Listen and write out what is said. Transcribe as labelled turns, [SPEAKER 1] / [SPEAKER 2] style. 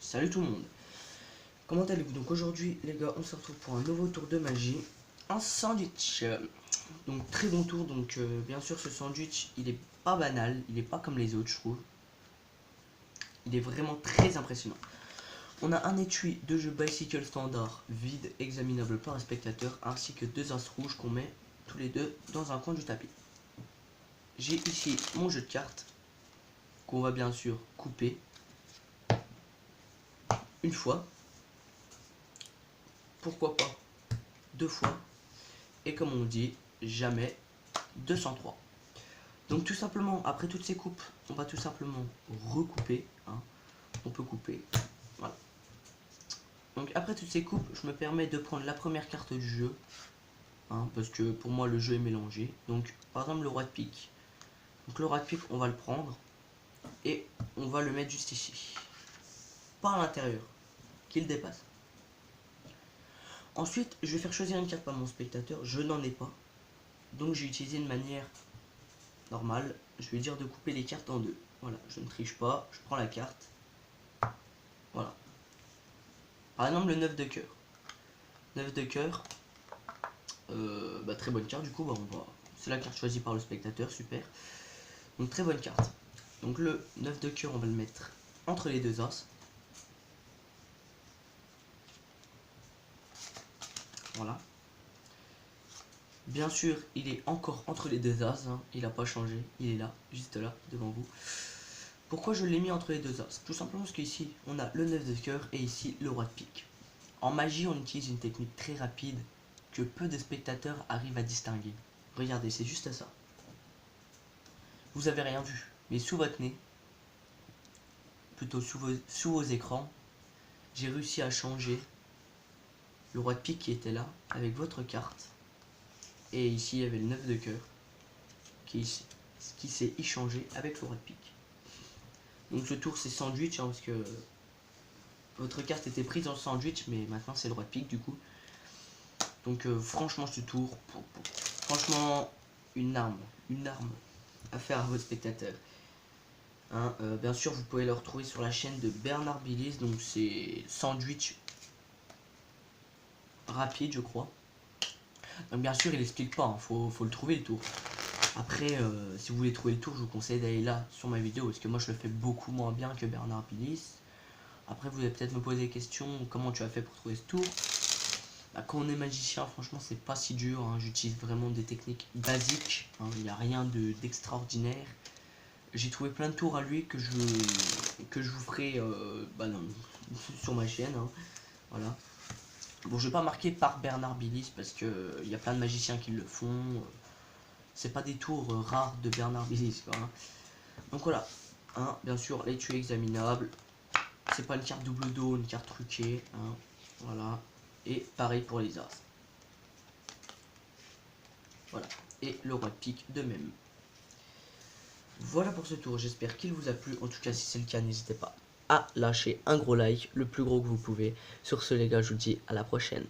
[SPEAKER 1] Salut tout le monde. Comment allez-vous? Donc aujourd'hui les gars, on se retrouve pour un nouveau tour de magie en sandwich. Donc très bon tour. Donc bien sûr ce sandwich il est pas banal, il est pas comme les autres je trouve. Il est vraiment très impressionnant. On a un étui de jeu bicycle standard vide examinable par un spectateur ainsi que deux as rouges qu'on met tous les deux dans un coin du tapis. J'ai ici mon jeu de cartes qu'on va bien sûr couper une fois, pourquoi pas deux fois, et comme on dit, jamais 203. Donc tout simplement, après toutes ces coupes, on va tout simplement recouper. On peut couper. Voilà. Donc après toutes ces coupes, je me permets de prendre la première carte du jeu. Parce que pour moi le jeu est mélangé. Donc par exemple le roi de pique. Donc le roi de pique, on va le prendre. Et on va le mettre juste ici. Par l'intérieur. Qu'il dépasse. Ensuite, je vais faire choisir une carte par mon spectateur. Je n'en ai pas. Donc j'ai utilisé une manière normale. Je vais dire de couper les cartes en deux. Voilà, je ne triche pas. Je prends la carte. Voilà. Par exemple le 9 de cœur. 9 de cœur. Très bonne carte du coup. C'est la carte choisie par le spectateur. Super. Donc très bonne carte. Donc le 9 de cœur, on va le mettre entre les deux as. Voilà. Bien sûr, il est encore entre les deux as. Il n'a pas changé. Il est là, juste là, devant vous. Pourquoi je l'ai mis entre les deux as? Tout simplement parce qu'ici, on a le 9 de cœur et ici le roi de pique. En magie, on utilise une technique très rapide que peu de spectateurs arrivent à distinguer. Regardez, c'est juste ça. Vous avez rien vu, mais sous votre nez, plutôt sous vos écrans, j'ai réussi à changer le roi de pique qui était là avec votre carte. Et ici, il y avait le 9 de cœur qui s'est échangé avec le roi de pique. Donc ce tour, c'est sandwich, parce que votre carte était prise en sandwich, mais maintenant c'est le roi de pique du coup. Donc franchement, ce tour, franchement, une arme à faire à votre spectateur. Bien sûr, vous pouvez le retrouver sur la chaîne de Bernard Billis, donc c'est sandwich rapide, je crois. Donc bien sûr, il explique pas, faut le trouver le tour. Après, si vous voulez trouver le tour, je vous conseille d'aller là sur ma vidéo, parce que moi je le fais beaucoup moins bien que Bernard Billis. Après, vous allez peut-être me poser des questions, comment tu as fait pour trouver ce tour? Quand on est magicien, franchement, c'est pas si dur. J'utilise vraiment des techniques basiques. Il n'y a rien d'extraordinaire. J'ai trouvé plein de tours à lui que je vous ferai sur ma chaîne. Voilà. Bon, je vais pas marquer par Bernard Billis parce que il y a plein de magiciens qui le font. C'est pas des tours rares de Bernard Billis, quoi. Donc voilà. Bien sûr, l'étui examinable. C'est pas une carte double dos, une carte truquée. Voilà. Et pareil pour les as. Voilà. Et le roi de pique de même. Voilà pour ce tour, j'espère qu'il vous a plu. En tout cas, si c'est le cas, n'hésitez pas à lâcher un gros like, le plus gros que vous pouvez. Sur ce les gars, je vous dis à la prochaine.